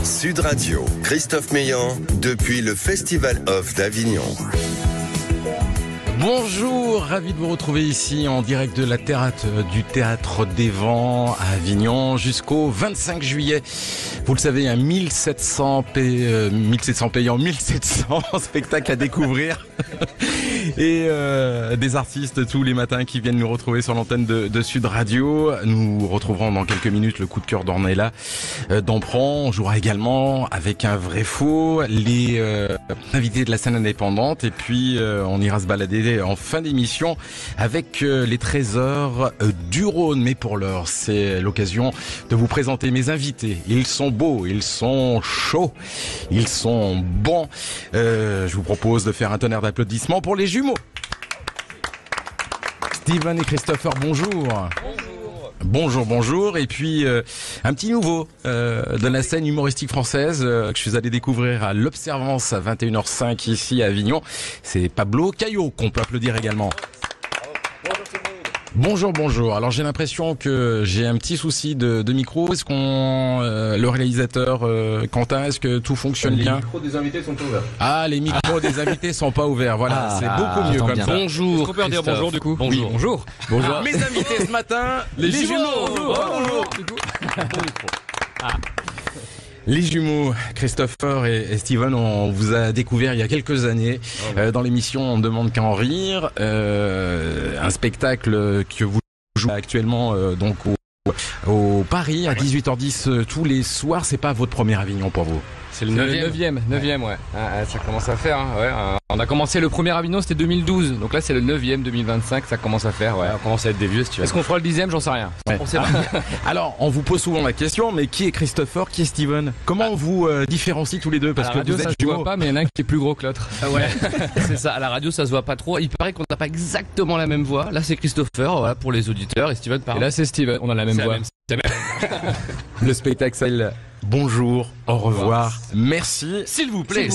Sud Radio, Christophe Meillan, depuis le Festival Off d'Avignon. Bonjour, ravi de vous retrouver ici en direct de la terrasse du Théâtre des Vents à Avignon jusqu'au 25 juillet. Vous le savez, 1700 payants, 1700 spectacles à découvrir. Et des artistes tous les matins qui viennent nous retrouver sur l'antenne de Sud Radio. Nous retrouverons dans quelques minutes le coup de cœur d'Ornella Dampron. On jouera également avec un vrai faux, les invités de la scène indépendante. Et puis on ira se balader en fin d'émission avec les trésors du Rhône. Mais pour l'heure, c'est l'occasion de vous présenter mes invités. Ils sont beaux, ils sont chauds, ils sont bons. Je vous propose de faire un tonnerre d'applaudissements pour les jumeaux. Steven et Christopher, bonjour. Bonjour. Et puis un petit nouveau de la scène humoristique française que je suis allé découvrir à l'Observance à 21h05 ici à Avignon. C'est Pablo Caillot qu'on peut applaudir également. Bonjour. Alors j'ai l'impression que j'ai un petit souci de micro. Est-ce qu'on le réalisateur Quentin, est-ce que tout fonctionne bien? Les micros des invités sont pas ouverts. Ah, les micros des invités sont pas ouverts. Voilà, c'est beaucoup mieux comme ça. Bonjour. Est-ce qu'on peut dire bonjour du coup? Bonjour. Oui, bonjour. Mes invités ce matin, les jumeaux. Bonjour. Les jumeaux, Christopher et Steven, on vous a découvert il y a quelques années dans l'émission On ne demande qu'à en rire, un spectacle que vous jouez actuellement donc au Paris à 18h10 tous les soirs. C'est pas votre premier Avignon pour vous? C'est le 9e, ouais. Ça commence à faire, hein, ouais. On a commencé le premier Avignon, c'était 2012. Donc là, c'est le 9e, 2025, ça commence à faire, ouais. On commence à être des vieux, si tu veux. Est-ce qu'on fera le 10e? J'en sais rien. Ouais. Alors, on vous pose souvent la question, mais qui est Christopher, qui est Steven? Comment on vous différencie tous les deux? Parce à la que radio, vous êtes ça se voit pas, mais il y en a un qui est plus gros que l'autre. Ah ouais, c'est ça. À la radio, ça se voit pas trop. Il paraît qu'on n'a pas exactement la même voix. Là, c'est Christopher, voilà, pour les auditeurs, et Steven par. Et là, c'est Steven. On a la même voix. Le spectacle s'appelle Bonjour, au revoir, merci. S'il vous plaît.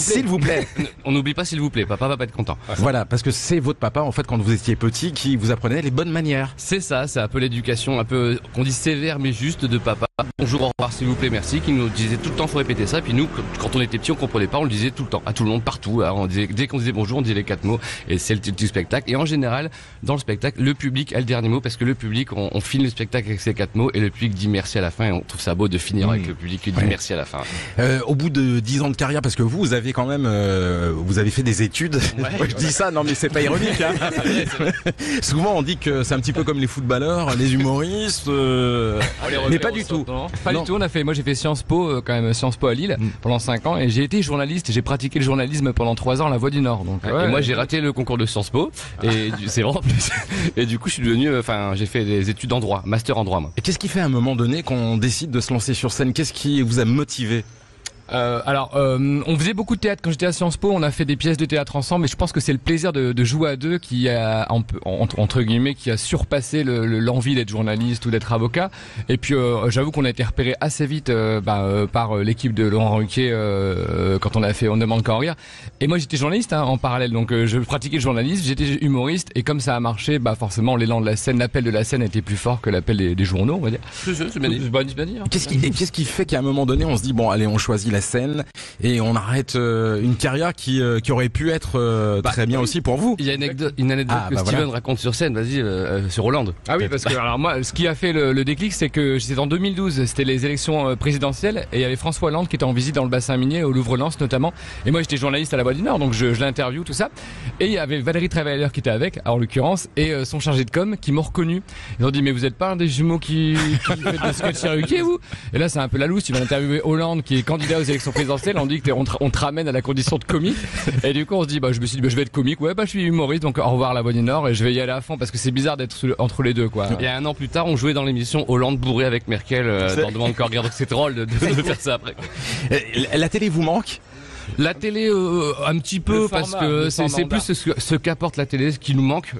On n'oublie pas s'il vous plaît. Papa va pas être content. Voilà, parce que c'est votre papa, en fait, quand vous étiez petit, qui vous apprenait les bonnes manières. C'est ça, c'est un peu l'éducation, un peu, qu'on dit sévère mais juste de papa. Bonjour, au revoir, s'il vous plaît, merci, qui nous disait tout le temps, faut répéter ça. Puis nous, quand on était petits, on comprenait pas, on le disait tout le temps, à tout le monde, partout. Alors, dès qu'on disait bonjour, on disait les 4 mots, et c'est le titre du spectacle. Et en général, dans le spectacle, le public a le dernier mot, parce que le public, on finit le spectacle avec ces 4 mots, et le public dit merci à la fin, et on trouve ça beau de finir avec le public qui dit merci à la fin. Au bout de 10 ans de carrière, parce que vous avez quand même, vous avez fait des études. Ouais, je dis ça, non mais c'est pas ironique. Hein. Souvent on dit que c'est un petit peu comme les footballeurs, les humoristes, mais pas du tout. Pas du tout. Moi j'ai fait Sciences Po, quand même Sciences Po à Lille pendant 5 ans, et j'ai été journaliste. J'ai pratiqué le journalisme pendant 3 ans à La Voix du Nord. Donc, et moi j'ai raté le concours de Sciences Po, et c'est vraiment plus. Et du coup je suis devenu, j'ai fait des études en droit, master en droit moi. Et qu'est-ce qui fait à un moment donné qu'on décide de se lancer sur scène? Qu'est-ce qui vous a motivé? On faisait beaucoup de théâtre quand j'étais à Sciences Po. On a fait des pièces de théâtre ensemble, mais je pense que c'est le plaisir de jouer à deux qui a entre guillemets qui a surpassé l'envie d'être journaliste ou d'être avocat. Et puis j'avoue qu'on a été repéré assez vite par l'équipe de Laurent Ruquier quand on a fait On demande qu'à en rire. Et moi j'étais journaliste en parallèle, donc je pratiquais le journalisme, j'étais humoriste, et comme ça a marché, forcément l'élan de la scène, l'appel de la scène était plus fort que l'appel des journaux, on va dire. C'est bien dit. Qu'est-ce qui fait qu'à un moment donné on se dit bon allez, on choisit la scène et on arrête une carrière qui aurait pu être très bien aussi pour vous? Il y a une anecdote que Steven raconte sur scène, vas-y, sur Hollande. Ah oui, parce que alors moi, ce qui a fait le déclic, c'est que c'était en 2012, c'était les élections présidentielles, et il y avait François Hollande qui était en visite dans le bassin minier, au Louvre-Lens notamment, et moi j'étais journaliste à La Voix du Nord, donc je l'interview, tout ça, et il y avait Valérie Travailleur qui était avec, en l'occurrence, et son chargé de com qui m'ont reconnu. Ils ont dit mais vous êtes pas un des jumeaux qui fait des sketchs Ruquier, vous? Et là c'est un peu la loose, tu vas interviewer Hollande qui est candidat aux élections présidentielles, on dit que on te ramène à la condition de comique, et du coup on se dit je me suis dit je vais être comique, je suis humoriste, donc au revoir La Voix du Nord, et je vais y aller à fond parce que c'est bizarre d'être entre les deux quoi. Et 1 an plus tard on jouait dans l'émission Hollande bourré avec Merkel dans Demande qu'à en rire, donc c'est drôle de faire ça après. La télé vous manque? La télé, un petit peu, parce que c'est plus ce qu'apporte la télé, ce qui nous manque.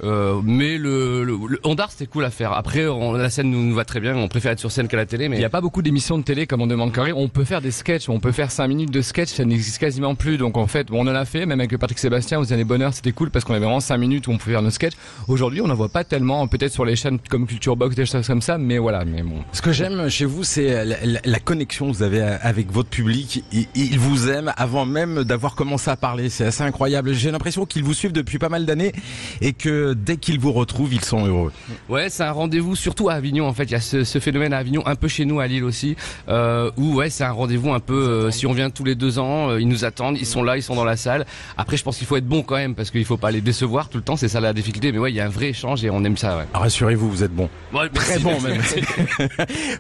Mais le Ondar, c'était cool à faire. Après, la scène nous va très bien. On préfère être sur scène qu'à la télé. Mais il n'y a pas beaucoup d'émissions de télé comme on demande carré. On peut faire des sketchs, on peut faire 5 minutes de sketch, ça n'existe quasiment plus. Donc en fait, on en a fait, même avec Patrick Sébastien aux années Bonheur, c'était cool parce qu'on avait vraiment 5 minutes où on pouvait faire nos sketchs. Aujourd'hui, on n'en voit pas tellement, peut-être sur les chaînes comme Culture Box, des choses comme ça, mais voilà. Mais bon. Ce que j'aime chez vous, c'est la connexion que vous avez avec votre public. Ils vous aiment avant même d'avoir commencé à parler. C'est assez incroyable. J'ai l'impression qu'ils vous suivent depuis pas mal d'années et que dès qu'ils vous retrouvent, ils sont heureux. Ouais, c'est un rendez-vous, surtout à Avignon en fait. Il y a ce phénomène à Avignon, un peu chez nous à Lille aussi, où ouais, c'est un rendez-vous un peu. Si on vient tous les 2 ans, ils nous attendent, ils sont là, ils sont dans la salle. Après, je pense qu'il faut être bon quand même parce qu'il faut pas les décevoir tout le temps. C'est ça la difficulté. Mais ouais, il y a un vrai échange et on aime ça. Ouais. Rassurez-vous, vous êtes bon. Ouais, très bon même.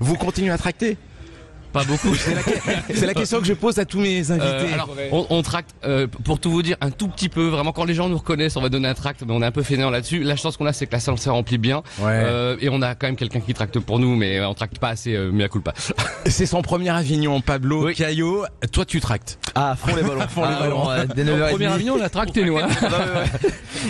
Vous continuez à tracter? Pas beaucoup. C'est la question que je pose à tous mes invités. Alors, on tracte, pour tout vous dire, un tout petit peu. Vraiment, quand les gens nous reconnaissent, on va donner un tract, mais on est un peu fainéant là-dessus. La chance qu'on a, c'est que la salle se remplit bien. Ouais. Et on a quand même quelqu'un qui tracte pour nous, mais on tracte pas assez, mais à coup pas. C'est son premier Avignon, Pablo Caillot. Toi, tu tractes. Ah, fond les ballons. Dès 9h30. Premier Avignon, on a tracté, nous. Hein.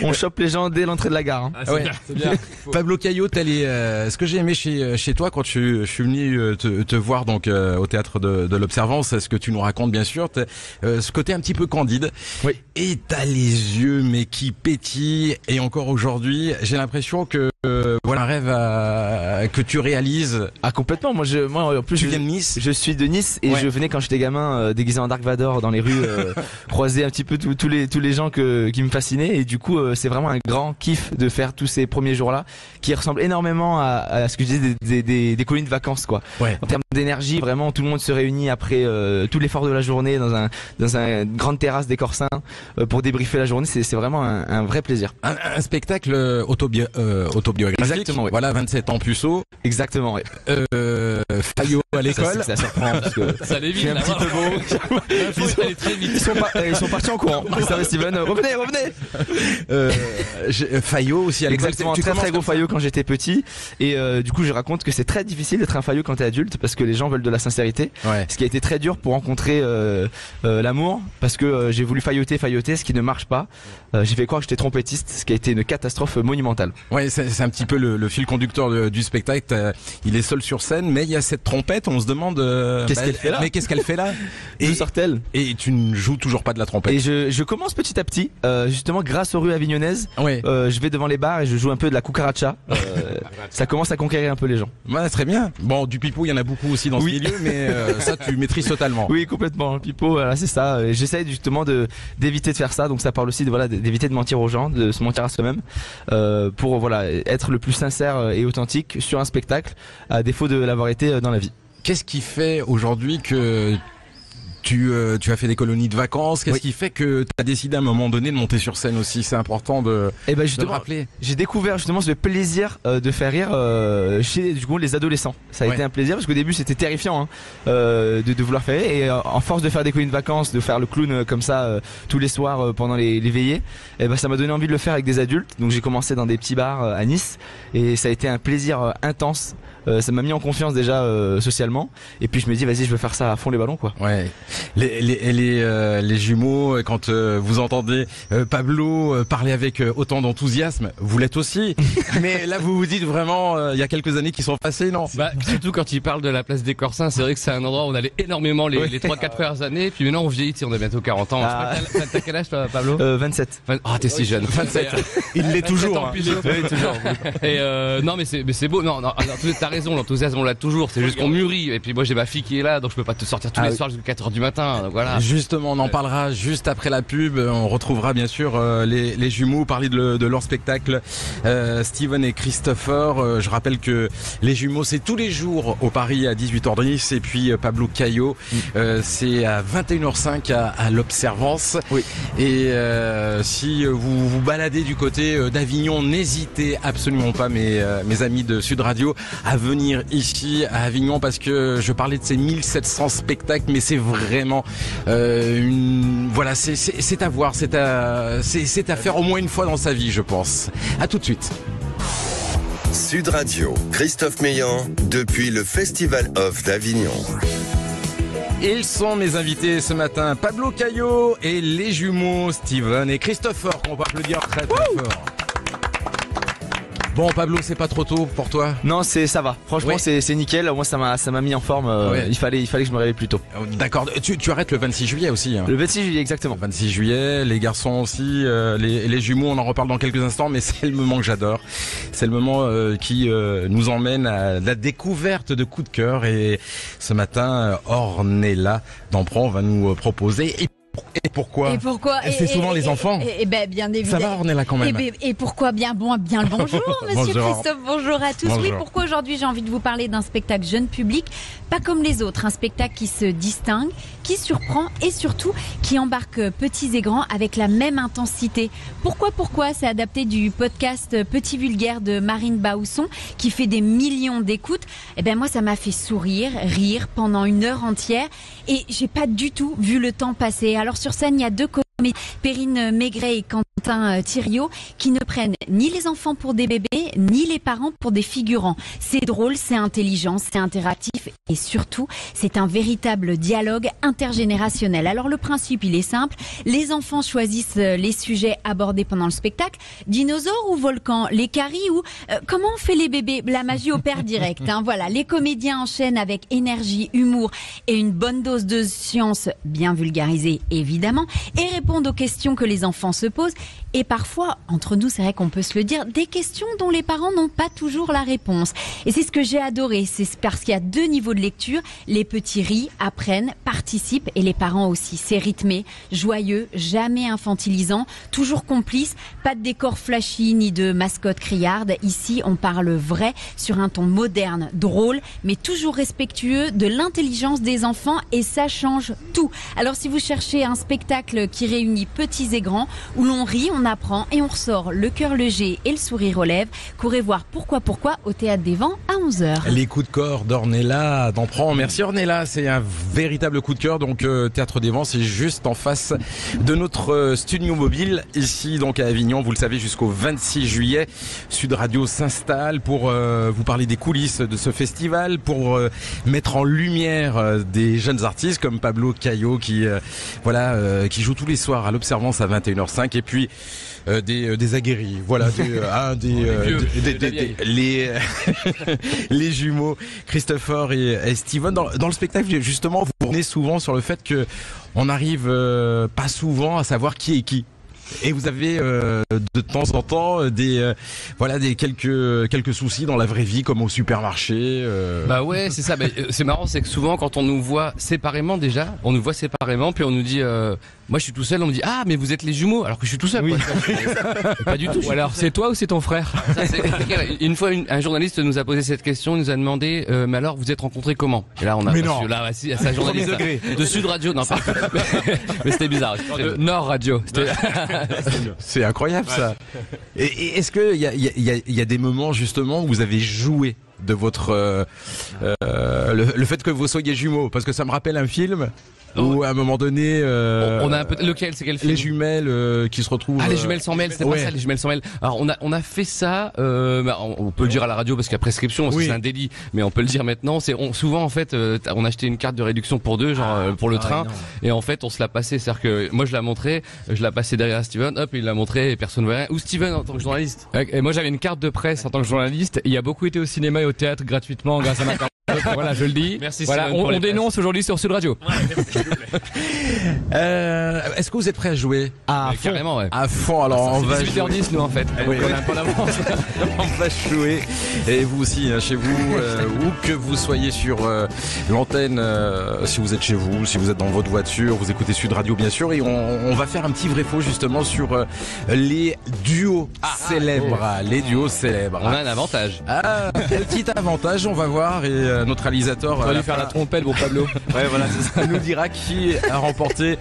On chope les gens dès l'entrée de la gare. Hein. Ah, c'est bien. Pablo Caillot, ce que j'ai aimé chez toi quand je suis venu te voir donc au théâtre de l'Observance, ce que tu nous racontes bien sûr, ce côté un petit peu candide. Oui. Et t'as les yeux mais qui pétillent. Et encore aujourd'hui, j'ai l'impression que voilà un rêve que tu réalises. Ah, complètement. Moi en plus tu viens de Nice. Je suis de Nice et je venais quand j'étais gamin déguisé en Dark Vador dans les rues, croiser un petit peu tous les gens qui me fascinaient, et du coup c'est vraiment un grand kiff de faire tous ces premiers jours-là qui ressemblent énormément à ce que je disais des colonies de vacances quoi. Ouais. En termes d'énergie, vraiment tout le monde se réunit après tout l'effort de la journée dans un grande terrasse des Corsins pour débriefer la journée. C'est vraiment un vrai plaisir. Un spectacle autobiographique. Exactement, oui. Voilà, 27 ans puceau. Exactement, oui. Fayot à l'école. Ça surprend parce que ça allait vite. un petit peu beau. Ils sont partis en courant. Christophe et Steven, revenez. Fayot aussi à l'école. Exactement, très gros Fayot quand j'étais petit. Et du coup, je raconte que c'est très difficile d'être un Fayot quand t'es adulte parce que les gens veulent de la sincérité. Ouais. Ce qui a été très dur pour rencontrer l'amour, parce que j'ai voulu failloter, ce qui ne marche pas. J'ai fait croire que j'étais trompettiste, ce qui a été une catastrophe monumentale. Ouais, c'est un petit peu le fil conducteur du spectacle. Il est seul sur scène, mais il y a cette trompette. On se demande qu'est-ce qu'elle fait là. Mais qu'est-ce qu'elle fait là? D'où sort-elle? Et tu ne joues toujours pas de la trompette. Et je commence petit à petit, justement grâce aux rues avignonnaises. Ouais. Je vais devant les bars et je joue un peu de la cucaracha. Ça commence à conquérir un peu les gens. Ouais, très bien. Bon, du pipeau, il y en a beaucoup aussi dans ce milieu, mais ça, tu maîtrises totalement. Oui, complètement. Le pipeau, voilà, c'est ça. J'essaye justement d'éviter de faire ça. Donc ça parle aussi d'éviter de mentir aux gens, de se mentir à soi-même, pour voilà être le plus sincère et authentique sur un spectacle, à défaut de l'avoir été dans la vie. Qu'est-ce qui fait aujourd'hui que tu as fait des colonies de vacances? Qu'est-ce qui fait que tu as décidé à un moment donné de monter sur scène aussi? C'est important de le rappeler. J'ai découvert justement ce plaisir de faire rire chez du coup les adolescents. Ça a été un plaisir parce qu'au début c'était terrifiant de vouloir faire rire, et en force de faire des colonies de vacances, de faire le clown comme ça tous les soirs pendant les veillées, et ça m'a donné envie de le faire avec des adultes. Donc j'ai commencé dans des petits bars à Nice et ça a été un plaisir intense. Ça m'a mis en confiance déjà socialement, et puis je me dis vas-y, je veux faire ça à fond les ballons quoi. Ouais. Les jumeaux, quand vous entendez Pablo parler avec autant d'enthousiasme, vous l'êtes aussi. Mais là vous vous dites vraiment il y a quelques années qui sont passées, non? Surtout quand il parle de la place des Corsins, c'est vrai que c'est un endroit où on allait énormément les 3-4 premières années, puis maintenant on vieillit, on a bientôt 40 ans. T'as quel âge toi, Pablo? 27. Ah, t'es si jeune. 27. Il l'est toujours. Oui, toujours. Et non mais c'est beau. Non, t'as raison, l'enthousiasme on l'a toujours, c'est juste qu'on mûrit. Et puis moi j'ai ma fille qui est là, donc je peux pas te sortir tous les soirs jusqu'à 4h du matin. Donc voilà. Justement, on en parlera juste après la pub. On retrouvera bien sûr les jumeaux, parler de leur spectacle, Steven et Christopher. Je rappelle que les jumeaux c'est tous les jours au Paris à 18h10, et puis Pablo Caillot c'est à 21h05 à l'Observance. Oui. Et si vous vous baladez du côté d'Avignon, n'hésitez absolument pas, mes amis de Sud Radio, à venir ici à Avignon, parce que je parlais de ces 1700 spectacles, mais c'est vraiment voilà, c'est à voir, c'est à faire au moins une fois dans sa vie, je pense. À tout de suite. Sud Radio, Christophe Meillan, depuis le Festival Off d'Avignon. Ils sont mes invités ce matin, Pablo Cayo et les jumeaux Steven et Christopher, qu'on va applaudir très fort. Bon Pablo, c'est pas trop tôt pour toi? Non, ça va. Franchement, Ouais. c'est nickel. Moi, ça m'a mis en forme. Ouais. Il fallait que je me réveille plus tôt. D'accord, tu arrêtes le 26 juillet aussi. Hein. Le 26 juillet, exactement. 26 juillet, les garçons aussi, les jumeaux, on en reparle dans quelques instants, mais c'est le moment que j'adore. C'est le moment qui nous emmène à la découverte de coups de cœur. Et ce matin, Ornella Dampron va nous proposer. Et pourquoi? Et pourquoi? C'est souvent les enfants. Et ben bien Ça évidemment. va Ornella quand même? Et pourquoi bien le bonjour, monsieur Bonjour. Christophe, bonjour à tous. Bonjour. Oui, pourquoi aujourd'hui j'ai envie de vous parler d'un spectacle jeune public, pas comme les autres, un spectacle qui se distingue, qui surprend et surtout qui embarque petits et grands avec la même intensité. Pourquoi? C'est adapté du podcast Petit Vulgaire de Marine Baousson qui fait des millions d'écoutes. Et ben moi ça m'a fait sourire, rire pendant 1 heure entière et j'ai pas du tout vu le temps passer. Alors sur scène, il y a 2 comédiens, Perrine Maigret et Quentin Thiriot, qui ne prennent ni les enfants pour des bébés, ni les parents pour des figurants. C'est drôle, c'est intelligent, c'est interactif et surtout, c'est un véritable dialogue intergénérationnel. Alors le principe, il est simple. Les enfants choisissent les sujets abordés pendant le spectacle. Dinosaures ou volcans, les caries ou comment on fait les bébés? La magie opère direct. Hein. Voilà, les comédiens enchaînent avec énergie, humour et une bonne dose de science, bien vulgarisée évidemment, et répondent aux questions que les enfants se posent. Et parfois, entre nous, c'est vrai qu'on peut se le dire, des questions dont les parents n'ont pas toujours la réponse. Et c'est ce que j'ai adoré, c'est parce qu'il y a 2 niveaux de lecture. Les petits rient, apprennent, participent et les parents aussi. C'est rythmé, joyeux, jamais infantilisant, toujours complice, pas de décor flashy ni de mascotte criarde. Ici, on parle vrai sur un ton moderne, drôle, mais toujours respectueux de l'intelligence des enfants et ça change tout. Alors si vous cherchez un spectacle qui réunit petits et grands, où l'on rit, on apprend et on ressort le cœur léger et le sourire aux lèvres, courez voir Pourquoi au Théâtre des Vents à 11h. Les coups de cœur d'Ornella Dampron. Merci Ornella, c'est un véritable coup de cœur. Donc Théâtre des Vents, c'est juste en face de notre studio mobile ici donc à Avignon. Vous le savez, jusqu'au 26 juillet, Sud Radio s'installe pour vous parler des coulisses de ce festival, pour mettre en lumière des jeunes artistes comme Pablo Cayo qui qui joue tous les soirs à l'Observance à 21h05 et puis des aguerris, voilà, les jumeaux Christopher et Steven. Dans le spectacle, justement, vous revenez souvent sur le fait que on n'arrive pas souvent à savoir qui est qui. Et vous avez de temps en temps des quelques soucis dans la vraie vie comme au supermarché. Bah ouais, c'est ça. C'est marrant, c'est que souvent quand on nous voit séparément déjà, on nous voit séparément, puis on nous dit, moi je suis tout seul, on me dit ah mais vous êtes les jumeaux, alors que je suis tout seul. Oui. Quoi. Pas du tout. Ou alors c'est toi ou c'est ton frère? Ça, une fois, un journaliste nous a posé cette question, il nous a demandé, mais alors vous êtes rencontrés comment? Et là on a Mais non. là, c'est un journaliste de Sud Radio, non pas. Mais c'était bizarre. De Nord Radio. C'est incroyable ça. Et est-ce que il y a des moments justement où vous avez joué de votre le fait que vous soyez jumeaux, parce que ça me rappelle un film où à un moment donné On a un peu lequel, c'est quel film? les jumelles qui se retrouvent. Ah, les jumelles sans mêle, c'était ouais. pas ça, les jumelles sans mêle. Alors on a fait ça, on peut le dire à la radio parce qu'il y a prescription, parce que Oui. c'est un délit, mais on peut le dire maintenant. Souvent en fait, on achetait une carte de réduction pour 2, genre pour le train, et en fait on se l'a passé, c'est-à-dire que moi je la montrais, je la passais derrière Steven, hop, il l'a montré et personne ne voyait rien. Ou Steven en tant que journaliste. Et moi j'avais une carte de presse en tant que journaliste. Il y a beaucoup été au cinéma et au théâtre gratuitement grâce à ma carte. Voilà, je le dis. Merci, Voilà, Steven, pour on les dénonce aujourd'hui sur Sud Radio. Est-ce que vous êtes prêts à jouer Ah, Carrément, ouais. à fond? Alors on va C'est jouer. 18h10 nous en fait. Oui. On a un peu d'avance. On va jouer, et vous aussi hein, chez vous, où que vous soyez sur l'antenne, si vous êtes chez vous, si vous êtes dans votre voiture, vous écoutez Sud Radio bien sûr, et on va faire un petit vrai faux justement sur les duos célèbres. Les duos célèbres. On a un avantage. Ah, petit avantage, on va voir, et notre réalisateur On va lui faire la trompette, bon Pablo. Ouais, voilà, c'est ça. Nous dira qui a remporté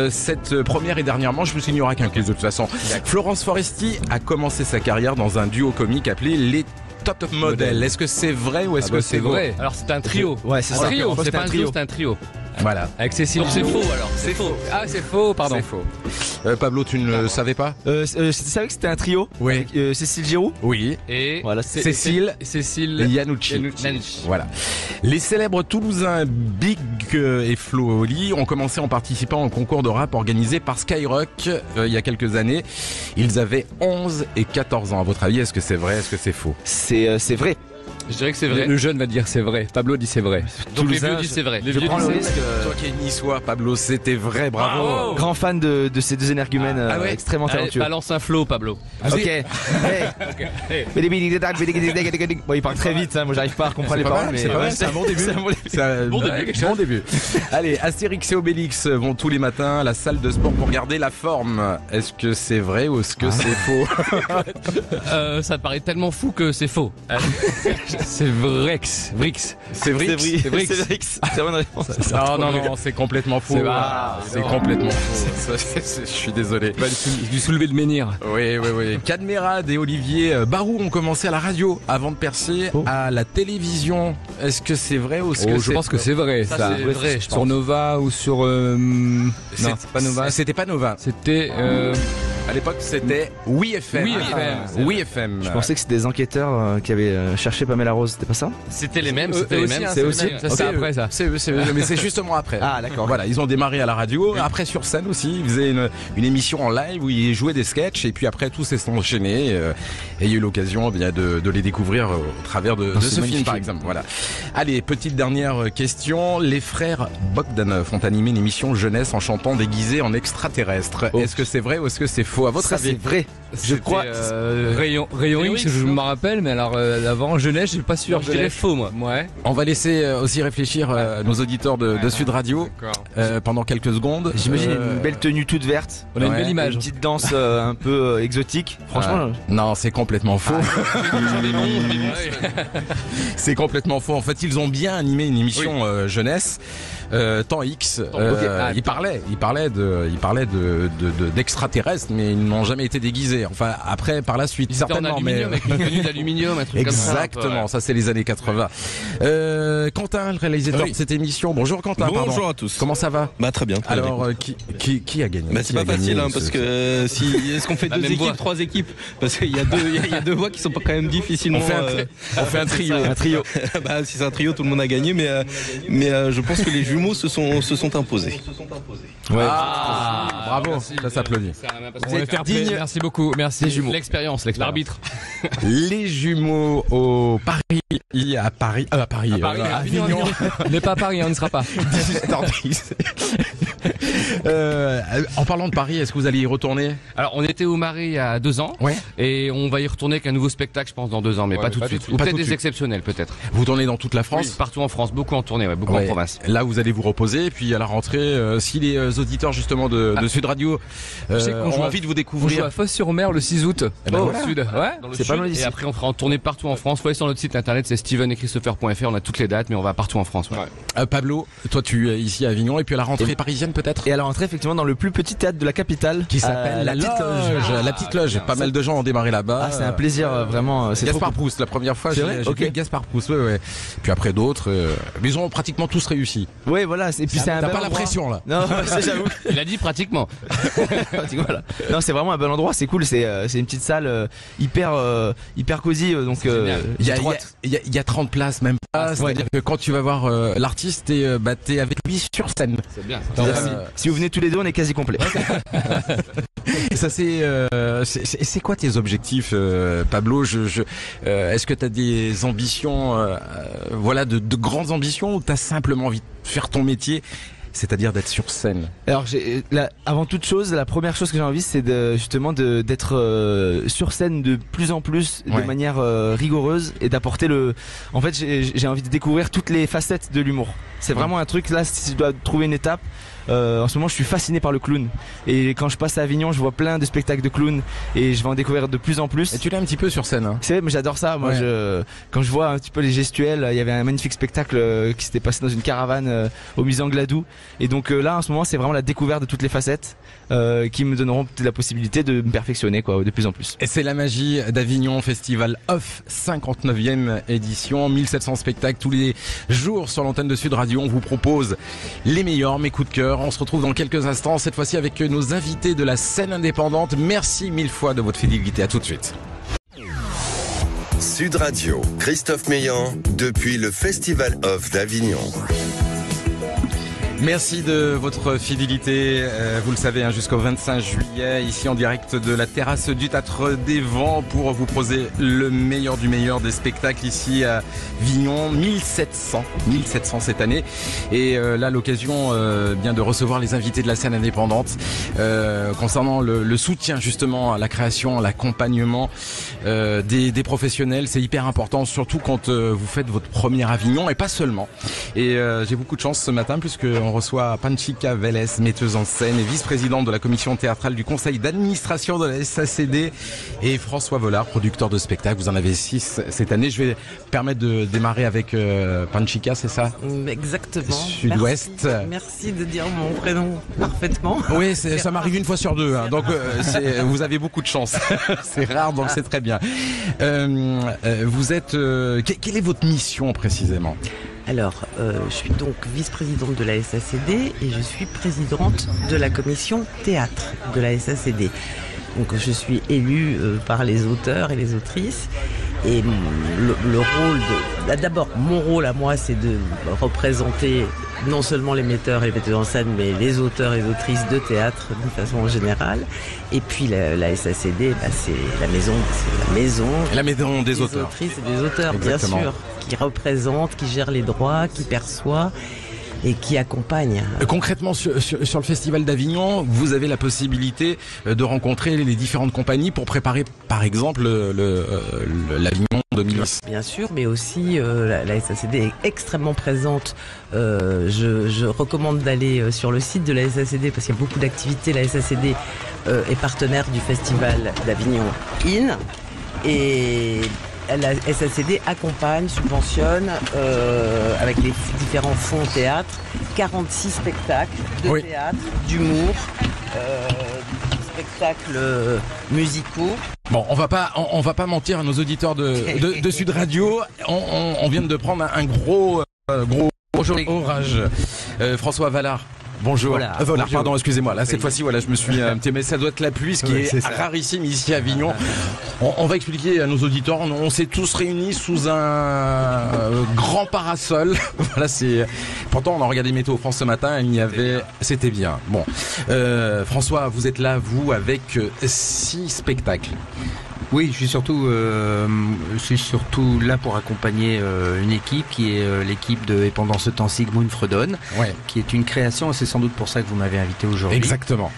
cette première et dernière manche. Je il n'y aura qu'un quiz de toute façon. Florence Foresti a commencé sa carrière dans un duo comique appelé les Top Model. Est-ce que c'est vrai ou est-ce que c'est vrai? vrai? Alors c'est un trio. Ouais, c'est Un ça. trio, Je pense c'est que pas un duo, c'est un trio. Voilà. Avec Cécile. Donc c'est faux alors. C'est faux. Ah, c'est faux, pardon. C'est faux. Pablo, tu ne le savais pas? Je savais que c'était un trio. Oui. Avec, Cécile Giroud. Oui. Et Voilà. Cécile Iannucci. Voilà. Les célèbres Toulousains Big et Flo Oli ont commencé en participant au concours de rap organisé par Skyrock il y a quelques années. Ils avaient 11 et 14 ans. À votre avis, est-ce que c'est vrai? Est-ce que c'est faux? C'est vrai. je dirais que c'est vrai. Le jeune va dire c'est vrai. Pablo dit c'est vrai. Donc les vieux disent c'est vrai. Les Je vieux prends le disent risque. Toi qui es niçois, Pablo, c'était vrai. Bravo. Grand fan de ces deux énergumènes Ah ouais. extrêmement Allez, talentueux. balance un flow, Pablo. Ok. Hey. Bon, il parle très vite, hein. Moi j'arrive pas à comprendre les paroles, mais C'est pas mal, c'est un bon début. C'est un bon début. C'est un bon début. Allez, Astérix et Obélix vont tous les matins à la salle de sport pour garder la forme. Est-ce que c'est vrai ou est-ce que c'est faux? Ça paraît tellement fou que c'est faux. C'est Vrix. Vrix. C'est vrai. C'est Vrix. C'est bonne réponse. Non, c'est complètement faux. C'est complètement faux. Je suis désolé. Du soulevé de menhir. Oui. Cadmerade et Olivier Barou ont commencé à la radio avant de percer à la télévision. Est-ce que c'est vrai ou est-ce que Je pense que c'est vrai. Ça, c'est vrai, je Sur pense. Nova ou sur. Non, c'est pas Nova. C'était pas Nova. C'était. À l'époque, c'était Oui FM. Oui FM. Je pensais que c'était des enquêteurs qui avaient cherché Pamela Rose, c'était pas ça? C'était les mêmes, eux c'était les aussi, mêmes. hein, c'est aussi. Ça, c'est après ça. C'est eux, mais c'est justement après. Ah d'accord. Voilà, ils ont démarré à la radio, après sur scène aussi, ils faisaient une émission en live où ils jouaient des sketchs et puis après tout s'est enchaîné et il y a eu l'occasion de les découvrir au travers de c'est ce film magnifique. par exemple. Voilà. Allez, petite dernière question, les frères Bogdanov ont animé une émission jeunesse en chantant déguisés en extraterrestres. Est-ce que c'est vrai ou est-ce que c'est faux à votre Ça avis? c'est vrai. Je crois. Rayon X, je me rappelle, mais alors avant jeunesse, je suis pas sûr. Je dirais faux, moi. Ouais. On va laisser aussi réfléchir nos auditeurs de Sud Radio pendant quelques secondes. J'imagine une belle tenue toute verte. On a une Ouais. belle image. Une petite danse un peu exotique. Franchement. Non, c'est complètement faux. C'est complètement faux. En fait, ils ont bien animé une émission jeunesse. Temps X, ils parlaient d'extraterrestres, mais ils n'ont jamais été déguisés. Enfin, après, par la suite, Ils étaient en certainement, mais aluminium, avec une tenue d'aluminium, un truc comme ça. exactement. Ça, c'est les années 80. Quentin, le réalisateur de cette émission. Bonjour, Quentin. Bonjour pardon. à tous. Comment ça va? Bah très bien. Très bien. Alors, qui a gagné? Bah, c'est Qui a pas facile gagné, hein, parce ce- que si est-ce qu'on fait La deux même équipes, voix. trois équipes parce qu'il y a deux voix qui sont pas quand même difficilement. On fait un trio. Un trio. Bah si c'est un trio, tout le monde a gagné, mais je pense que les jumeaux se sont imposés. Ouais. Bravo. Ça s'applaudit. On va faire digne. Merci beaucoup. Merci jumeaux. L'expérience. L'arbitre. Les jumeaux au Paris, à Paris, à Avignon. On n'est pas à Paris, on ne sera pas. 18h10. En parlant de Paris, est-ce que vous allez y retourner? Alors, on était au Marais il y a 2 ans. Ouais. Et on va y retourner avec un nouveau spectacle, je pense, dans 2 ans, mais Ouais, pas tout de pas suite. tout de Ou Pas peut-être tout de des suite. exceptionnels, peut-être. Vous tournez dans toute la France? Oui, partout en France, beaucoup en tournée, beaucoup en Ouais. province. Là, vous allez vous reposer, et puis à la rentrée, si les auditeurs justement de Sud Radio sais qu'on joue ont à- envie de vous On joue découvrir, à Fosse-sur-Mer le 6 août. ben Au voilà. sud. Ouais. Dans le C'est pas sud. loin d'ici. Et après, on fera en tournée partout en France. Faut aller sur notre site internet, c'est stevenetchristopher.fr. On a toutes les dates, mais on va partout en France. Ouais. Pablo, toi tu es ici à Avignon, et puis à la rentrée parisienne peut-être? Et à la rentrée, effectivement, dans le plus petit théâtre de la capitale, Qui s'appelle la Petite Loge. La Petite Loge. Pas mal de gens ont démarré là-bas. Ah, c'est un plaisir, vraiment. C'est Gaspard trop Proust, la première fois, C'est j'ai vrai j'ai Ok. vu Gaspard Proust, ouais. Puis après d'autres, mais ils ont pratiquement tous réussi. cool. Ouais, voilà. Et puis c'est un T'as bel pas la endroit. pression là? Non, c'est j'avoue. Il a dit pratiquement. Voilà. Non, c'est vraiment un bel endroit. C'est cool. C'est une petite salle hyper cosy. Donc génial. Il y a, étroite. il y a 30 places, même pas. C'est-à-dire que quand tu vas voir l'artiste, t'es avec lui sur scène. C'est bien. Si vous venez tous les deux, on est quasi complet. Ça c'est quoi tes objectifs, Pablo? Est-ce que t'as des ambitions, voilà, de grandes ambitions, ou t'as simplement envie de faire ton métier, c'est-à-dire d'être sur scène? Alors, avant toute chose, la première chose que j'ai envie, c'est justement d'être sur scène de plus en plus, Ouais. de manière rigoureuse, et d'apporter En fait, j'ai envie de découvrir toutes les facettes de l'humour. C'est vraiment un truc là. Si je dois trouver une étape, En ce moment, je suis fasciné par le clown. Et quand je passe à Avignon, je vois plein de spectacles de clown et je vais en découvrir de plus en plus. Et tu l'as un petit peu sur scène. C'est vrai, mais j'adore ça. Moi, quand je vois un petit peu les gestuels, il y avait un magnifique spectacle qui s'était passé dans une caravane au musée Angladou. Et donc là, en ce moment, c'est vraiment la découverte de toutes les facettes qui me donneront peut-être la possibilité de me perfectionner de plus en plus. Et c'est la magie d'Avignon Festival Off, 59e édition, 1700 spectacles tous les jours sur l'antenne de Sud Radio. On vous propose les meilleurs, mes coups de cœur. On se retrouve dans quelques instants, cette fois-ci avec nos invités de la scène indépendante. Merci mille fois de votre fidélité. À tout de suite. Sud Radio, Christophe Meillan, depuis le Festival Off d'Avignon. Merci de votre fidélité, vous le savez, jusqu'au 25 juillet, ici en direct de la terrasse du Théâtre des Vents pour vous proposer le meilleur du meilleur des spectacles ici à Avignon, 1700 cette année. Et là, l'occasion bien de recevoir les invités de la scène indépendante concernant le soutien justement à la création, à l'accompagnement des professionnels. C'est hyper important, surtout quand vous faites votre premier Avignon et pas seulement. Et j'ai beaucoup de chance ce matin puisque on reçoit Panchika Vélez, metteuse en scène et vice-présidente de la commission théâtrale du conseil d'administration de la SACD, et François Vollard, producteur de spectacles. Vous en avez 6 cette année. Je vais permettre de démarrer avec Panchika, c'est ça? Exactement. Sud-Ouest. Merci de dire mon prénom parfaitement. Oui, ça m'arrive une fois sur deux, donc vous avez beaucoup de chance. C'est rare, donc c'est très bien. Vous êtes... quelle est votre mission précisément? Alors, je suis donc vice-présidente de la SACD et je suis présidente de la commission théâtre de la SACD. Donc je suis élue par les auteurs et les autrices. Et le rôle d'abord, mon rôle à moi, c'est de représenter non seulement les metteurs et les metteuses en scène, mais les auteurs et les autrices de théâtre d'une façon générale. Et puis la SACD, c'est la maison des auteurs. Autrices et des auteurs, exactement. Bien sûr, qui représentent, qui gèrent les droits, qui perçoit et qui accompagne. Concrètement, sur le Festival d'Avignon, vous avez la possibilité de rencontrer les différentes compagnies pour préparer, par exemple, l'Avignon 2010. Bien sûr, mais aussi la SACD est extrêmement présente. Je recommande d'aller sur le site de la SACD parce qu'il y a beaucoup d'activités. La SACD est partenaire du Festival d'Avignon IN et la SACD accompagne, subventionne avec les différents fonds théâtre 46 spectacles de théâtre, d'humour, spectacles musicaux. Bon, on va pas mentir à nos auditeurs de Sud Radio. On vient de prendre un gros orage. François Vollard. Bonjour. Vollard, pardon, excusez-moi. Là, cette fois-ci, je me suis mais ça doit être la pluie, ce qui est rarissime ici à Avignon. On va expliquer à nos auditeurs. On s'est tous réunis sous un grand parasol. Voilà, pourtant, on a regardé Météo France ce matin. C'était bien. Bon, François, vous êtes là, vous, avec 6 spectacles. Oui, je suis surtout là pour accompagner une équipe qui est l'équipe de Et pendant ce temps Sigmund Freudon, qui est une création, et c'est sans doute pour ça que vous m'avez invité aujourd'hui. Exactement.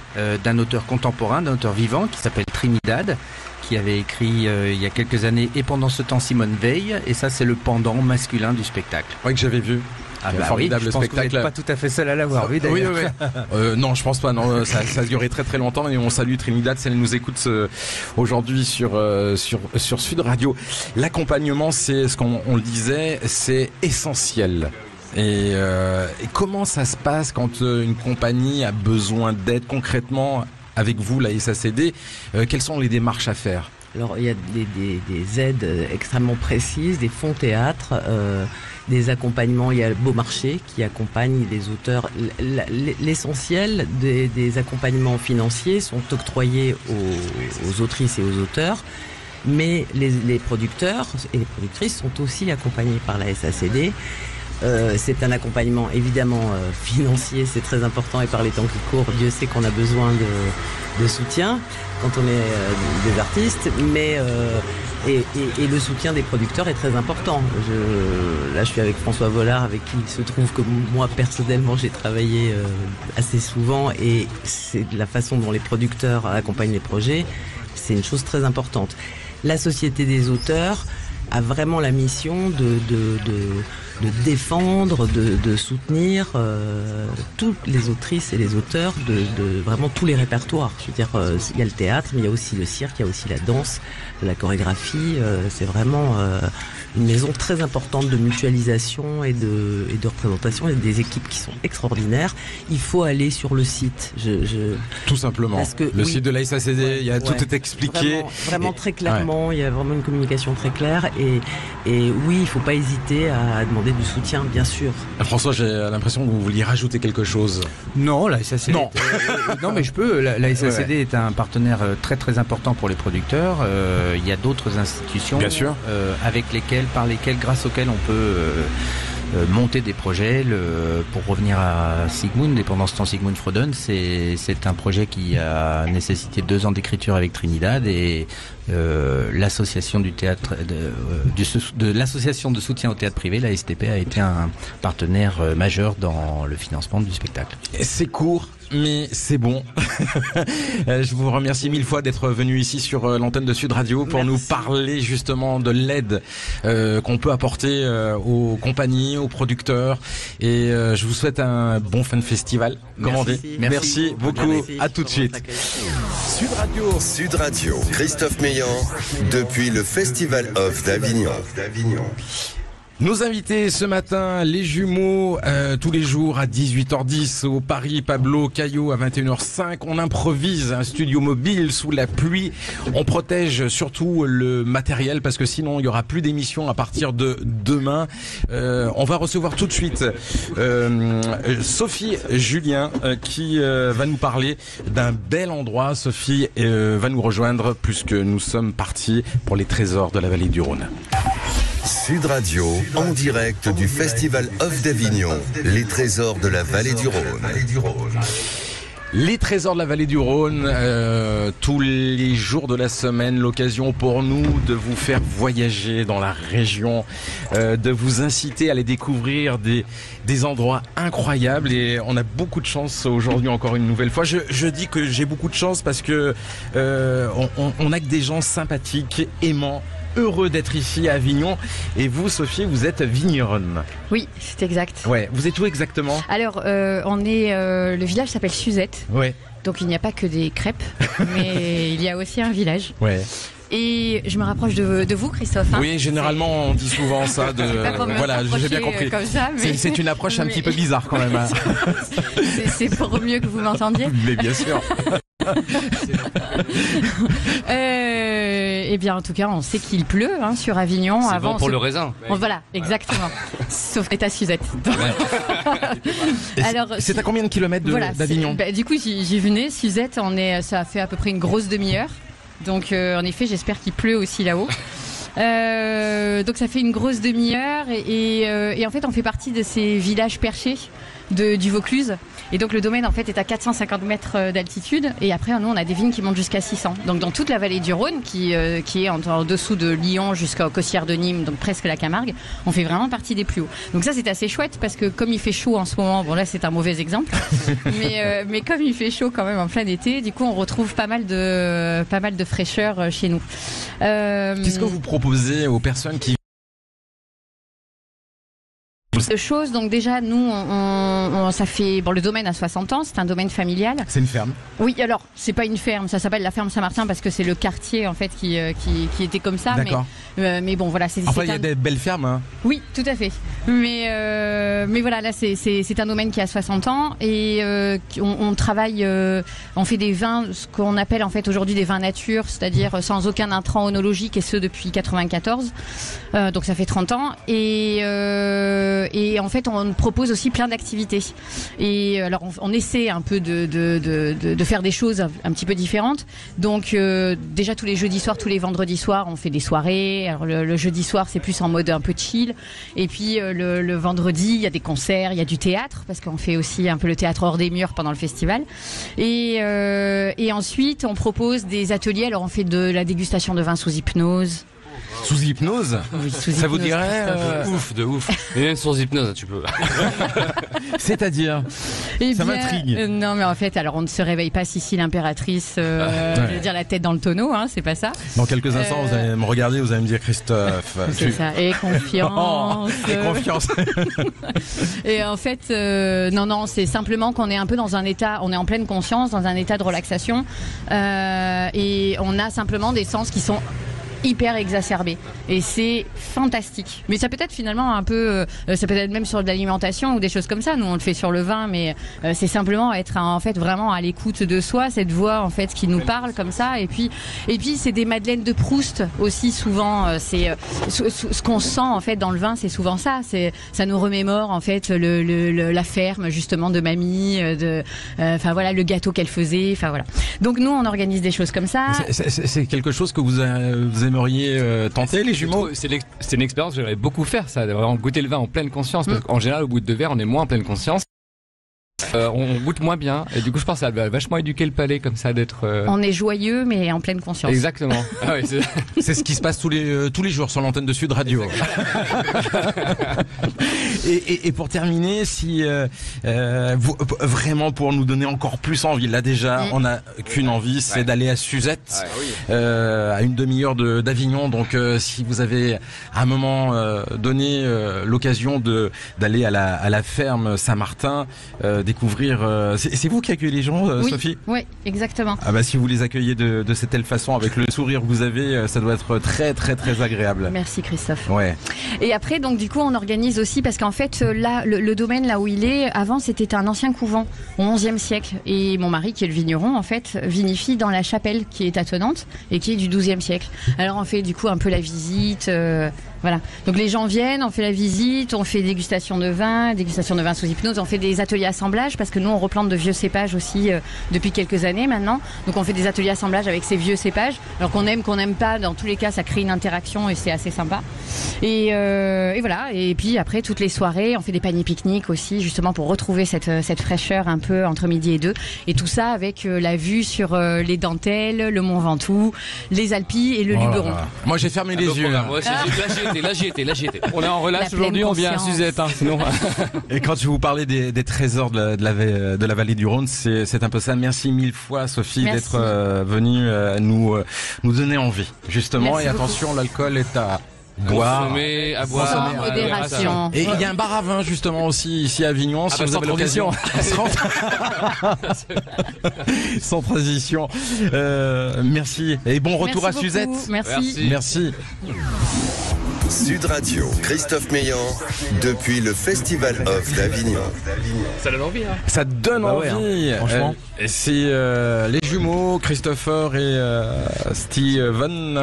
D'un auteur contemporain, d'un auteur vivant qui s'appelle Trinidad, qui avait écrit il y a quelques années Et pendant ce temps Simone Veil, et ça c'est le pendant masculin du spectacle. Oui, que j'avais vu. Formidable je pense spectacle. Que vous n'êtes pas tout à fait seul à l'avoir vu d'ailleurs. Oui. Non, je pense pas. Non, ça a duré très très longtemps et on salue Trinidad si elle nous écoute aujourd'hui sur Sud Radio. L'accompagnement, c'est ce qu'on le disait, c'est essentiel. Et comment ça se passe quand une compagnie a besoin d'aide concrètement avec vous, la SACD? Quelles sont les démarches à faire? Alors, il y a des aides extrêmement précises, des fonds théâtre, des accompagnements. Il y a Beaumarchais qui accompagne les auteurs. L'essentiel des accompagnements financiers sont octroyés aux autrices et aux auteurs, mais les producteurs et les productrices sont aussi accompagnés par la SACD. C'est un accompagnement évidemment financier, c'est très important, et par les temps qui courent, Dieu sait qu'on a besoin de soutien quand on est des artistes, mais et le soutien des producteurs est très important. Là, je suis avec François Vollard, avec qui il se trouve que moi personnellement j'ai travaillé assez souvent, et c'est la façon dont les producteurs accompagnent les projets, c'est une chose très importante. La Société des auteurs a vraiment la mission défendre, de soutenir toutes les autrices et les auteurs de vraiment tous les répertoires. Je veux dire, il y a le théâtre, mais il y a aussi le cirque, il y a aussi la danse, la chorégraphie. C'est vraiment une maison très importante de mutualisation et de représentation, et des équipes qui sont extraordinaires. Il faut aller sur le site. Tout simplement. Parce que, le site de la SACD, il y a tout est expliqué. Vraiment très clairement, il y a vraiment une communication très claire. Et oui, il ne faut pas hésiter à demander du soutien, bien sûr. François, j'ai l'impression que vous vouliez rajouter quelque chose. Non, la SACD. Non. Non, mais je peux. La SACD est un partenaire très très important pour les producteurs. Il y a d'autres institutions, bien sûr, par lesquelles, grâce auxquelles on peut monter des projets. Pour revenir à Sigmund, et pendant ce temps Sigmund Freudon, c'est un projet qui a nécessité 2 ans d'écriture avec Trinidad, et l'association du théâtre de l'association de soutien au théâtre privé, la STP, a été un partenaire majeur dans le financement du spectacle. C'est court, mais c'est bon. Je vous remercie 1000 fois d'être venu ici sur l'antenne de Sud Radio pour nous parler justement de l'aide qu'on peut apporter aux compagnies, aux producteurs, et je vous souhaite un bon fin de festival. Merci beaucoup. À tout de suite. Sud Radio, Christophe Meillan, depuis le Festival Off d'Avignon. Nos invités ce matin, les jumeaux, tous les jours à 18h10 au Paris Pablo Caillot à 21h05. On improvise un studio mobile sous la pluie. On protège surtout le matériel parce que sinon il y aura plus d'émissions à partir de demain. On va recevoir tout de suite Sophie Julien qui va nous parler d'un bel endroit. Sophie va nous rejoindre puisque nous sommes partis pour les trésors de la vallée du Rhône. Sud Radio, en direct du Festival Off d'Avignon, les trésors de la vallée du Rhône. Les trésors de la vallée du Rhône, tous les jours de la semaine, l'occasion pour nous de vous faire voyager dans la région, de vous inciter à aller découvrir des endroits incroyables, et on a beaucoup de chance aujourd'hui encore une nouvelle fois. Je dis que j'ai beaucoup de chance parce que on a que des gens sympathiques, aimants, heureux d'être ici à Avignon. Et vous, Sophie, vous êtes vigneronne. Oui, c'est exact. Ouais. Vous êtes où exactement? Alors, on est. Le village s'appelle Suzette. Ouais. Donc il n'y a pas que des crêpes, mais il y a aussi un village. Ouais. Et je me rapproche de vous, Christophe. Hein. Oui, généralement on dit souvent ça. Voilà, j'ai bien compris. Comme ça, mais... C'est une approche un petit peu bizarre quand même. Hein. C'est pour mieux que vous m'entendiez. Mais bien sûr. Eh bien, en tout cas, on sait qu'il pleut sur Avignon. C'est bon pour le raisin. Voilà, exactement. Sauf que t'es à Suzette. Alors, c'est à combien de kilomètres d'Avignon? Du coup, j'y venais. Suzette, ça fait à peu près une grosse demi-heure. Donc, en effet, j'espère qu'il pleut aussi là-haut. Donc, ça fait une grosse demi-heure. Et en fait, on fait partie de ces villages perchés du Vaucluse. Et donc le domaine en fait est à 450 mètres d'altitude, et après nous on a des vignes qui montent jusqu'à 600. Donc dans toute la vallée du Rhône qui est en dessous de Lyon jusqu'à Cossières de Nîmes, donc presque la Camargue, on fait vraiment partie des plus hauts. Donc ça c'est assez chouette parce que comme il fait chaud en ce moment, bon là c'est un mauvais exemple, mais comme il fait chaud quand même en plein été, du coup on retrouve pas mal de fraîcheur chez nous. Qu'est-ce que vous proposez aux personnes qui de choses, donc déjà nous ça fait le domaine a 60 ans, c'est un domaine familial. C'est une ferme? Oui, alors c'est pas une ferme, ça s'appelle la ferme Saint-Martin parce que c'est le quartier en fait qui était comme ça. D'accord. Mais bon voilà, enfin il y a des belles fermes hein. Oui, tout à fait. Mais voilà, là c'est un domaine qui a 60 ans et on travaille, on fait des vins, ce qu'on appelle en fait aujourd'hui des vins nature, c'est-à-dire sans aucun intrant onologique, et ce depuis 94. Donc ça fait 30 ans et en fait on propose aussi plein d'activités. Et alors on essaie un peu de faire des choses un petit peu différentes. Donc déjà tous les jeudis soirs, tous les vendredis soirs, on fait des soirées. Alors le jeudi soir c'est plus en mode un peu chill. Et puis le vendredi il y a des concerts, il y a du théâtre parce qu'on fait aussi un peu le théâtre hors des murs pendant le festival. Et ensuite on propose des ateliers. Alors on fait de la dégustation de vin sous hypnose. Sous hypnose. Oui, sous Ça vous hypnose, dirait De ouf. Et même sans hypnose, tu peux. C'est-à-dire Eh Ça bien, m'intrigue. Non, mais en fait, alors on ne se réveille pas Sissi l'impératrice, je veux dire la tête dans le tonneau, hein, c'est pas ça. Dans quelques instants, vous allez me regarder, vous allez me dire Christophe. C'est ça. Et confiance. Et confiance. Et en fait, non, c'est simplement qu'on est un peu dans un état, on est en pleine conscience, dans un état de relaxation, et on a simplement des sens qui sont hyper exacerbé et c'est fantastique. Mais ça peut être finalement un peu, ça peut être même sur de l'alimentation ou des choses comme ça. Nous on le fait sur le vin, mais c'est simplement être en fait vraiment à l'écoute de soi, cette voix en fait qui nous parle comme ça. Et puis c'est des madeleines de Proust aussi souvent. C'est ce qu'on sent en fait dans le vin, c'est souvent ça. Ça nous remémore en fait la ferme justement de mamie, enfin voilà le gâteau qu'elle faisait. Enfin voilà. Donc nous on organise des choses comme ça. C'est quelque chose que vous aimeriez tenter, les jumeaux? C'est une expérience que j'aimerais beaucoup faire, ça, de vraiment goûter le vin en pleine conscience, parce qu'en général, au bout de 2 verres, on est moins en pleine conscience. On goûte moins bien, et du coup, je pense que ça va vachement éduquer le palais, comme ça, d'être... On est joyeux, mais en pleine conscience. Exactement. Ah oui, c'est ce qui se passe tous les jours sur l'antenne de Sud Radio. et pour terminer, si vous, vraiment pour nous donner encore plus envie, là déjà, on n'a qu'une envie, c'est d'aller à Suzette, à une demi-heure d'Avignon. Donc, si vous avez à un moment donné l'occasion d'aller à la ferme Saint-Martin, découvrir. C'est vous qui accueillez les gens, Sophie? Oui, exactement. Ah bah si vous les accueillez de cette telle façon, avec le sourire que vous avez, ça doit être très très très agréable. Merci Christophe. Ouais. Et après donc du coup on organise aussi parce qu'en fait là le domaine là où il est, avant c'était un ancien couvent au XIe siècle et mon mari qui est le vigneron en fait vinifie dans la chapelle qui est attenante et qui est du XIIe siècle. Alors on fait du coup un peu la visite. Voilà. Donc les gens viennent, on fait la visite, on fait dégustation de vin sous hypnose, on fait des ateliers assemblage parce que nous on replante de vieux cépages aussi depuis quelques années maintenant. Donc on fait des ateliers assemblage avec ces vieux cépages. Alors qu'on n'aime pas, dans tous les cas ça crée une interaction et c'est assez sympa. Et voilà. Et puis après toutes les soirées, on fait des paniers pique-nique aussi justement pour retrouver cette fraîcheur un peu entre midi et 2. Et tout ça avec la vue sur les Dentelles, le Mont Ventoux, les Alpes et le Luberon. Moi j'ai fermé les yeux. Moi aussi, là j'y étais. On est en relâche aujourd'hui, on vient à Suzette, hein, sinon. Et quand je vous parlais des trésors de la vallée du Rhône, c'est un peu ça. Merci 1000 fois Sophie d'être venue nous donner envie, justement. Merci et attention, l'alcool est à boire, à boire, en modération. Et il y a un bar à vin justement aussi ici à Avignon, si vous avez l'occasion. Sans transition. Merci et bon retour à Suzette. Merci. Sud Radio, Christophe Meillan, depuis le Festival of d'Avignon. Ça donne envie, hein. Ça donne envie, franchement. C'est les jumeaux Christopher et Steven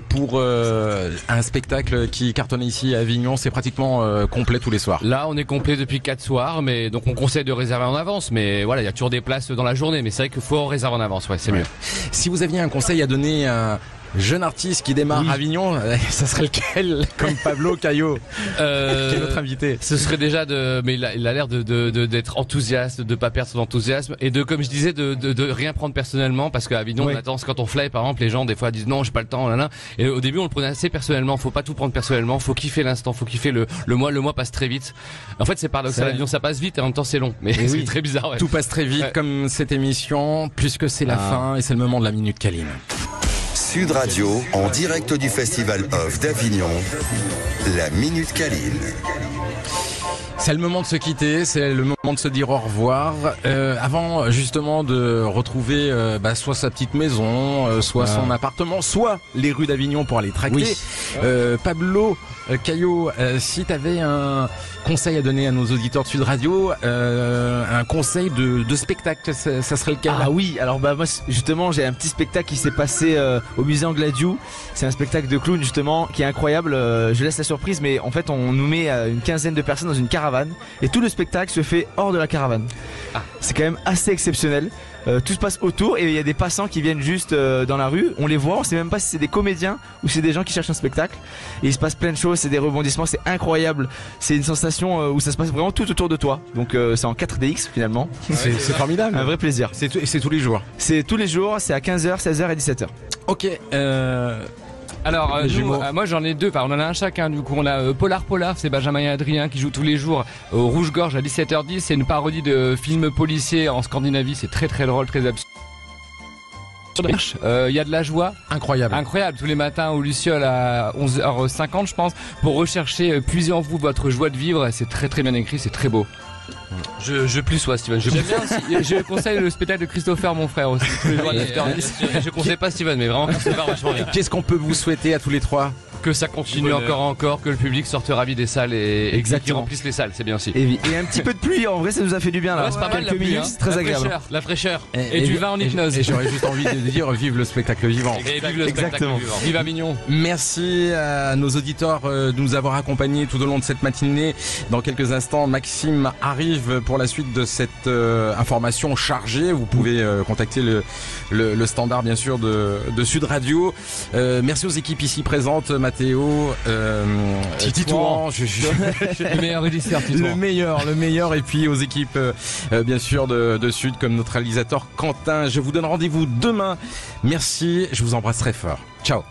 pour un spectacle qui cartonne ici à Avignon. C'est pratiquement complet tous les soirs. Là, on est complet depuis 4 soirs, mais donc on conseille de réserver en avance. Mais voilà, il y a toujours des places dans la journée, mais c'est vrai qu'il faut réserver en avance. Ouais, c'est mieux. Si vous aviez un conseil à donner à jeune artiste qui démarre à Avignon, ça serait lequel? Comme Pablo Caillot, qui est notre invité. Ce serait déjà mais il a l'air d'être enthousiaste, de pas perdre son enthousiasme et de, comme je disais, de rien prendre personnellement, parce qu'à Avignon, on attend, quand on fly par exemple, les gens des fois disent non, j'ai pas le temps, là. Et au début, on le prenait assez personnellement. Faut pas tout prendre personnellement. Faut kiffer l'instant. Faut kiffer le mois. Le mois passe très vite. En fait, c'est paradoxal. À Avignon, ça passe vite et en même temps, c'est long. Mais c'est très bizarre. Ouais. Tout passe très vite, comme cette émission, puisque c'est la fin et c'est le moment de la Minute Câline. Sud Radio, en direct du Festival of d'Avignon, la Minute Câline. C'est le moment de se quitter, c'est le moment de se dire au revoir. Avant justement de retrouver soit sa petite maison, soit son appartement, soit les rues d'Avignon pour aller tracter. Pablo Caillot, si tu avais un conseil à donner à nos auditeurs de Sud Radio, un conseil de spectacle, ça serait lequel? Ah oui, alors moi justement j'ai un petit spectacle qui s'est passé au musée Angladiou. C'est un spectacle de clown justement qui est incroyable. Je laisse la surprise, mais en fait on nous met une quinzaine de personnes dans une caravane et tout le spectacle se fait hors de la caravane. C'est quand même assez exceptionnel. Tout se passe autour et il y a des passants qui viennent juste dans la rue, on les voit, on sait même pas si c'est des comédiens ou c'est des gens qui cherchent un spectacle, et il se passe plein de choses, c'est des rebondissements, c'est incroyable, c'est une sensation où ça se passe vraiment tout autour de toi, donc c'est en 4DX finalement. C'est formidable, un vrai plaisir. C'est tous les jours. C'est tous les jours, c'est à 15h, 16h et 17h. Ok, Alors, Les jumeaux. moi j'en ai deux, enfin on en a un chacun du coup. On a Polar, c'est Benjamin et Adrien qui jouent tous les jours au Rouge-Gorge à 17h10. C'est une parodie de film policier en Scandinavie, c'est très très drôle, très absurde. Il y a de la joie. Incroyable. Tous les matins au Luciole à 11h50 je pense, pour rechercher puiser en vous votre joie de vivre. C'est très très bien écrit, c'est très beau. Je plus sois Steven. J'aime bien aussi. Je conseille le spectacle de Christopher, mon frère aussi. Tous les jours à 17h10. Je conseille pas Steven, mais vraiment Christopher vachement bien. Qu'est-ce qu'on peut vous souhaiter à tous les trois? Que ça continue encore, que le public sorte ravi des salles et qu'ils remplissent les salles, c'est bien aussi. Et un petit peu de pluie, en vrai, ça nous a fait du bien là. Ouais, c'est pas mal, quelques minutes, c'est très agréable. La fraîcheur. Et du vin en hypnose. Et j'aurais juste envie de dire vive le spectacle vivant. Et vive le spectacle vivant. Vive Avignon. Merci à nos auditeurs de nous avoir accompagnés tout au long de cette matinée. Dans quelques instants, Maxime arrive pour la suite de cette information chargée. Vous pouvez contacter le standard bien sûr de Sud Radio. Merci aux équipes ici présentes, Mathéo, Titouan, le meilleur régisseur, le meilleur, et puis aux équipes bien sûr de Sud comme notre réalisateur Quentin. Je vous donne rendez-vous demain. Merci, je vous embrasse très fort. Ciao.